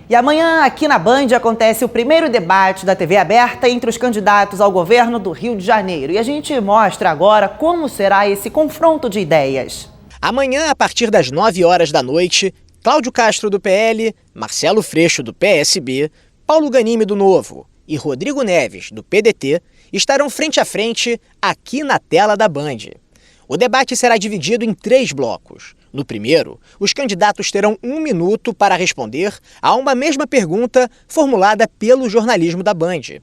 E amanhã, aqui na Band, acontece o primeiro debate da TV aberta entre os candidatos ao governo do Rio de Janeiro. E a gente mostra agora como será esse confronto de ideias. Amanhã, a partir das 9 horas da noite, Cláudio Castro, do PL, Marcelo Freixo, do PSB, Paulo Ganimi, do Novo e Rodrigo Neves, do PDT, estarão frente a frente aqui na tela da Band. O debate será dividido em 3 blocos. No primeiro, os candidatos terão 1 minuto para responder a uma mesma pergunta formulada pelo jornalismo da Band.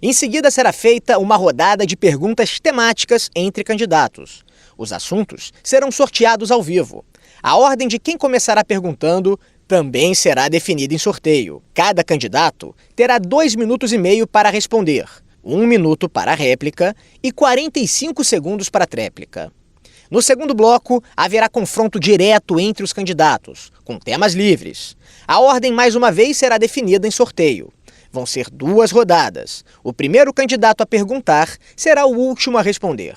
Em seguida, será feita uma rodada de perguntas temáticas entre candidatos. Os assuntos serão sorteados ao vivo. A ordem de quem começará perguntando também será definida em sorteio. Cada candidato terá 2 minutos e meio para responder, 1 minuto para a réplica e 45 segundos para a tréplica. No segundo bloco, haverá confronto direto entre os candidatos, com temas livres. A ordem, mais uma vez, será definida em sorteio. Vão ser 2 rodadas. O primeiro candidato a perguntar será o último a responder.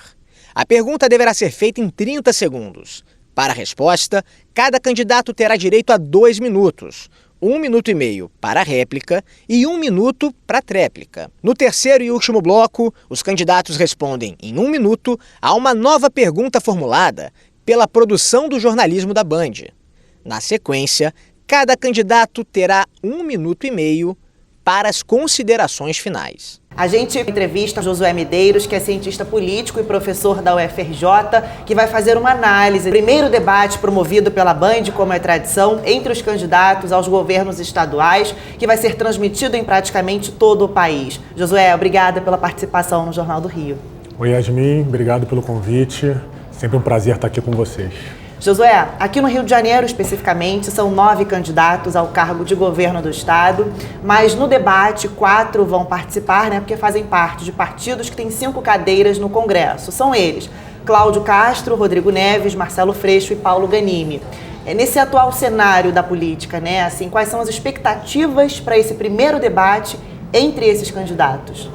A pergunta deverá ser feita em 30 segundos. Para a resposta, cada candidato terá direito a 2 minutos. 1 minuto e meio para a réplica e 1 minuto para a tréplica. No terceiro e último bloco, os candidatos respondem em 1 minuto a uma nova pergunta formulada pela produção do jornalismo da Band. Na sequência, cada candidato terá 1 minuto e meio para as considerações finais. A gente entrevista Josué Medeiros, que é cientista político e professor da UFRJ, que vai fazer uma análise do primeiro debate promovido pela Band, como é tradição, entre os candidatos aos governos estaduais, que vai ser transmitido em praticamente todo o país. Josué, obrigada pela participação no Jornal do Rio. Oi, Yasmin, obrigado pelo convite. Sempre um prazer estar aqui com vocês. Josué, aqui no Rio de Janeiro, especificamente, são 9 candidatos ao cargo de governo do estado, mas no debate 4 vão participar, porque fazem parte de partidos que têm 5 cadeiras no Congresso. São eles: Cláudio Castro, Rodrigo Neves, Marcelo Freixo e Paulo Ganimi. Nesse atual cenário da política, quais são as expectativas para esse primeiro debate entre esses candidatos?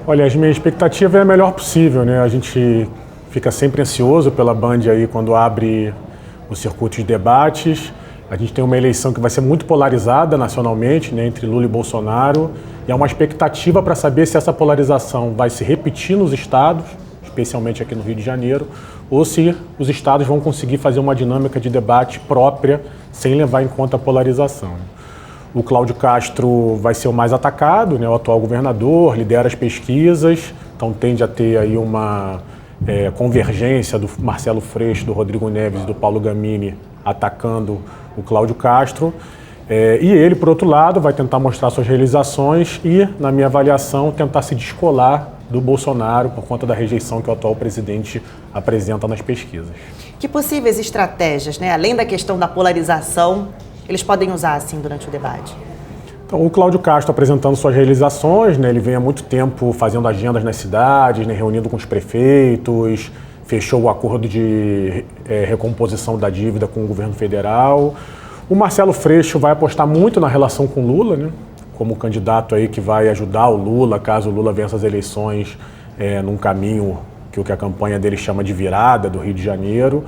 Olha, a minha expectativa é a melhor possível, A gente fica sempre ansioso pela Band aí quando abre o circuito de debates. A gente tem uma eleição que vai ser muito polarizada nacionalmente, entre Lula e Bolsonaro, e há uma expectativa para saber se essa polarização vai se repetir nos estados, especialmente aqui no Rio de Janeiro, ou se os estados vão conseguir fazer uma dinâmica de debate própria sem levar em conta a polarização. O Cláudio Castro vai ser o mais atacado, o atual governador, lidera as pesquisas, então tende a ter aí uma convergência do Marcelo Freixo, do Rodrigo Neves e do Paulo Ganimi atacando o Cláudio Castro. E ele, por outro lado, vai tentar mostrar suas realizações e, na minha avaliação, tentar se descolar do Bolsonaro por conta da rejeição que o atual presidente apresenta nas pesquisas. Que possíveis estratégias, além da questão da polarização, eles podem usar assim durante o debate? Então, o Cláudio Castro apresentando suas realizações, ele vem há muito tempo fazendo agendas nas cidades, reunindo com os prefeitos, fechou o acordo de recomposição da dívida com o governo federal. O Marcelo Freixo vai apostar muito na relação com o Lula, como candidato aí que vai ajudar o Lula, caso o Lula vença as eleições num caminho que a campanha dele chama de virada do Rio de Janeiro.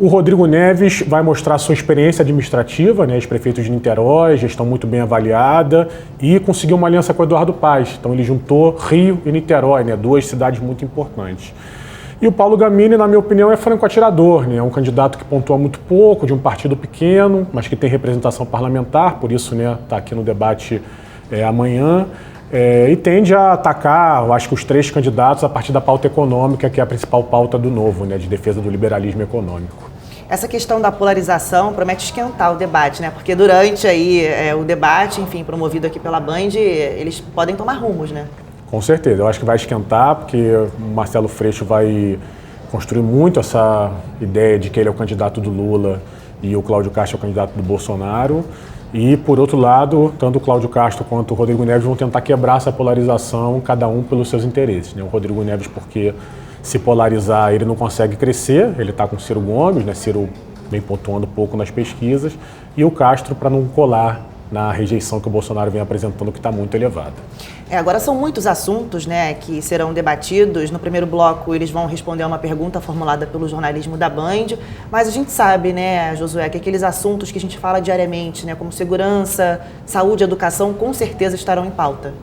O Rodrigo Neves vai mostrar sua experiência administrativa, os prefeitos de Niterói, gestão muito bem avaliada, e conseguiu uma aliança com o Eduardo Paes. Então ele juntou Rio e Niterói, 2 cidades muito importantes. E o Paulo Ganimi, na minha opinião, é franco atirador, é um candidato que pontua muito pouco, de um partido pequeno, mas que tem representação parlamentar, por isso está aqui no debate amanhã. E tende a atacar, eu acho que os 3 candidatos a partir da pauta econômica, que é a principal pauta do Novo, de defesa do liberalismo econômico. Essa questão da polarização promete esquentar o debate, porque durante o debate, promovido aqui pela Band, eles podem tomar rumos, Com certeza, eu acho que vai esquentar, porque o Marcelo Freixo vai construir muito essa ideia de que ele é o candidato do Lula e o Cláudio Castro é o candidato do Bolsonaro. E, por outro lado, tanto o Cláudio Castro quanto o Rodrigo Neves vão tentar quebrar essa polarização, cada um pelos seus interesses. O Rodrigo Neves, porque se polarizar, ele não consegue crescer, ele está com o Ciro Gomes, Ciro vem pontuando pouco nas pesquisas, e o Castro para não colar na rejeição que o Bolsonaro vem apresentando, que está muito elevada. Agora são muitos assuntos, né, que serão debatidos. No primeiro bloco eles vão responder a uma pergunta formulada pelo jornalismo da Band, mas a gente sabe, né, Josué, que aqueles assuntos que a gente fala diariamente, né, como segurança, saúde, educação, com certeza estarão em pauta.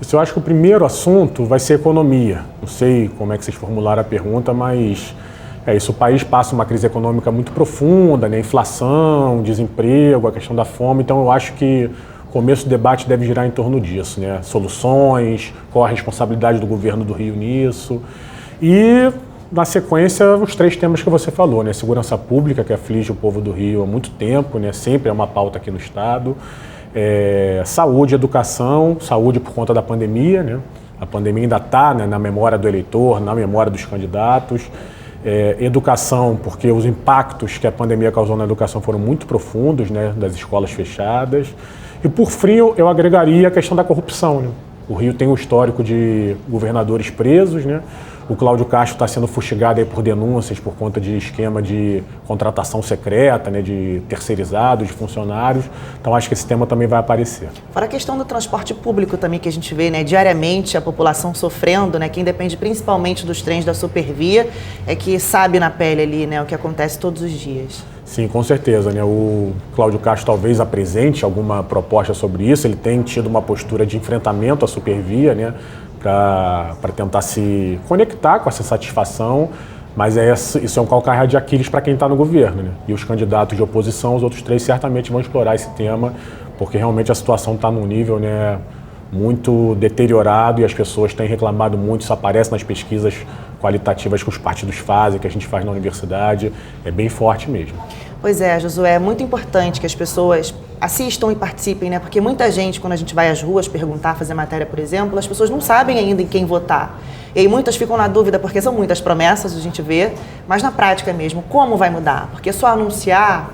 Isso, eu acho que o primeiro assunto vai ser economia. Não sei como é que vocês formularam a pergunta, mas é isso. O país passa uma crise econômica muito profunda, né, inflação, desemprego, a questão da fome, então eu acho que o começo do debate deve girar em torno disso, né? Soluções, qual a responsabilidade do governo do Rio nisso. E, na sequência, os 3 temas que você falou, né? Segurança pública, que aflige o povo do Rio há muito tempo, né? Sempre é uma pauta aqui no Estado. Saúde, educação, saúde por conta da pandemia, né? A pandemia ainda está, né, na memória do eleitor, na memória dos candidatos. Educação, porque os impactos que a pandemia causou na educação foram muito profundos, né? Das escolas fechadas. E por fim, eu agregaria a questão da corrupção, né? O Rio tem um histórico de governadores presos, né? O Cláudio Castro está sendo fustigado aí por denúncias por conta de esquema de contratação secreta, né? De terceirizados, de funcionários. Então acho que esse tema também vai aparecer. Fora a questão do transporte público também, que a gente vê, né, diariamente a população sofrendo, né? Quem depende principalmente dos trens da Supervia é que sabe na pele ali, né, o que acontece todos os dias. Sim, com certeza, né? O Cláudio Castro talvez apresente alguma proposta sobre isso. Ele tem tido uma postura de enfrentamento à Supervia, né? Para tentar se conectar com essa satisfação, mas isso é um calcanhar de Aquiles para quem está no governo, né? E os candidatos de oposição, os outros 3, certamente vão explorar esse tema, porque realmente a situação está num nível, né, muito deteriorado e as pessoas têm reclamado muito. Isso aparece nas pesquisas qualitativas que os partidos fazem, que a gente faz na universidade, é bem forte mesmo. Pois é, Josué, é muito importante que as pessoas assistam e participem, né? Porque muita gente, quando a gente vai às ruas perguntar, fazer matéria, por exemplo, as pessoas não sabem ainda em quem votar. E aí muitas ficam na dúvida, porque são muitas promessas, a gente vê, mas na prática mesmo, como vai mudar? Porque só anunciar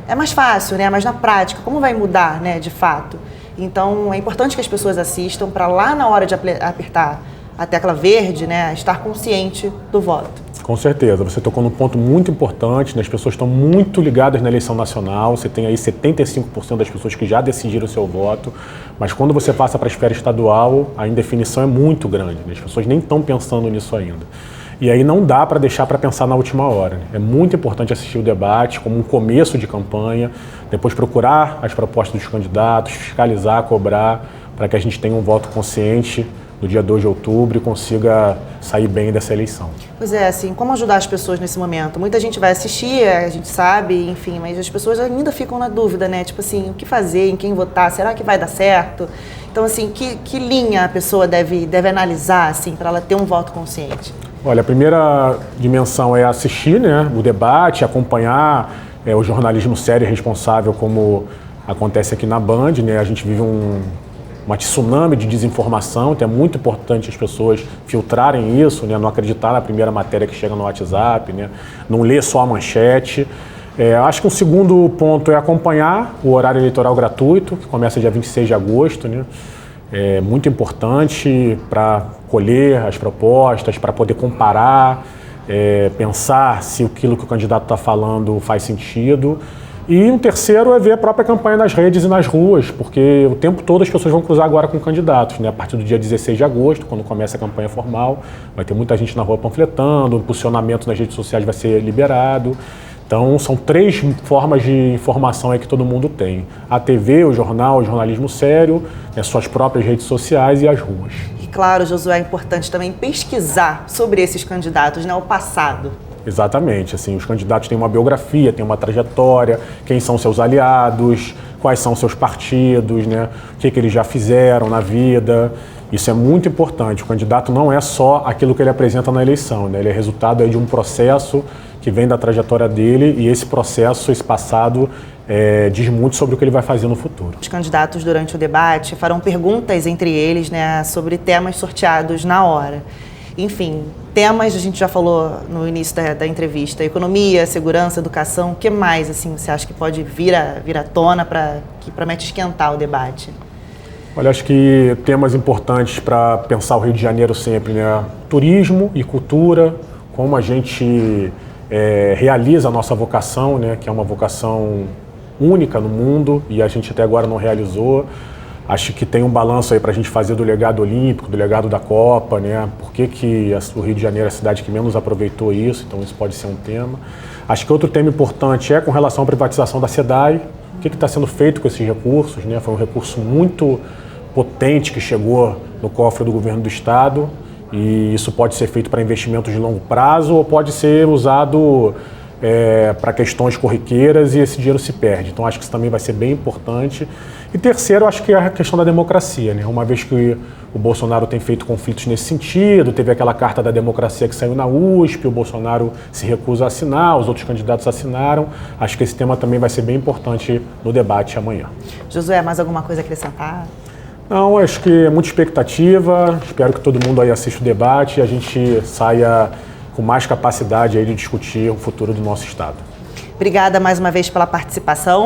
é mais fácil, né? Mas na prática, como vai mudar, né, de fato? Então, é importante que as pessoas assistam para lá na hora de apertar a tecla verde, né, estar consciente do voto. Com certeza, você tocou num ponto muito importante, né? As pessoas estão muito ligadas na eleição nacional, você tem aí 75% das pessoas que já decidiram o seu voto, mas quando você passa para a esfera estadual, a indefinição é muito grande, né? As pessoas nem estão pensando nisso ainda. E aí não dá para deixar para pensar na última hora, né? É muito importante assistir o debate como um começo de campanha, depois procurar as propostas dos candidatos, fiscalizar, cobrar, para que a gente tenha um voto consciente no dia 2 de outubro e consiga sair bem dessa eleição. Pois é, assim, como ajudar as pessoas nesse momento? Muita gente vai assistir, a gente sabe, enfim, mas as pessoas ainda ficam na dúvida, né? Tipo assim, o que fazer, em quem votar, será que vai dar certo? Então, assim, que linha a pessoa deve analisar, assim, para ela ter um voto consciente? Olha, a primeira dimensão é assistir, né, o debate, acompanhar o jornalismo sério e responsável, como acontece aqui na Band, né? A gente vive uma tsunami de desinformação, então é muito importante as pessoas filtrarem isso, né? Não acreditar na primeira matéria que chega no WhatsApp, né? Não ler só a manchete. Acho que um segundo ponto é acompanhar o horário eleitoral gratuito, que começa dia 26 de agosto, né? É muito importante para colher as propostas, para poder comparar, pensar se aquilo que o candidato está falando faz sentido. E um terceiro é ver a própria campanha nas redes e nas ruas, porque o tempo todo as pessoas vão cruzar agora com candidatos, né? A partir do dia 16 de agosto, quando começa a campanha formal, vai ter muita gente na rua panfletando, o impulsionamento nas redes sociais vai ser liberado. Então, são 3 formas de informação aí que todo mundo tem. A TV, o jornal, o jornalismo sério, suas próprias redes sociais e as ruas. E claro, Josué, é importante também pesquisar sobre esses candidatos, né? O passado. Exatamente, assim, os candidatos têm uma biografia, têm uma trajetória, quem são seus aliados, quais são seus partidos, né? O que eles já fizeram na vida. Isso é muito importante. O candidato não é só aquilo que ele apresenta na eleição, né? Ele é resultado aí de um processo que vem da trajetória dele e esse processo, esse passado, diz muito sobre o que ele vai fazer no futuro. Os candidatos, durante o debate, farão perguntas entre eles, né, sobre temas sorteados na hora. Enfim, temas, a gente já falou no início da entrevista, economia, segurança, educação, o que mais, assim, você acha que pode vir à tona que promete esquentar o debate? Olha, acho que temas importantes para pensar o Rio de Janeiro sempre, né? Turismo e cultura, como a gente realiza a nossa vocação, né? Que é uma vocação única no mundo e a gente até agora não realizou. Acho que tem um balanço aí para a gente fazer do legado olímpico, do legado da Copa, né? Por que o Rio de Janeiro é a cidade que menos aproveitou isso? Então isso pode ser um tema. Acho que outro tema importante é com relação à privatização da SEDAI. O que está sendo feito com esses recursos, né? Foi um recurso muito potente que chegou no cofre do governo do estado e isso pode ser feito para investimentos de longo prazo ou pode ser usado para questões corriqueiras e esse dinheiro se perde. Então acho que isso também vai ser bem importante. E terceiro, acho que é a questão da democracia, né? Uma vez que o Bolsonaro tem feito conflitos nesse sentido, teve aquela carta da democracia que saiu na USP, o Bolsonaro se recusa a assinar, os outros candidatos assinaram. Acho que esse tema também vai ser bem importante no debate amanhã. Josué, mais alguma coisa a acrescentar? Não, acho que é muita expectativa. Espero que todo mundo aí assista o debate e a gente saia com mais capacidade aí de discutir o futuro do nosso estado. Obrigada mais uma vez pela participação.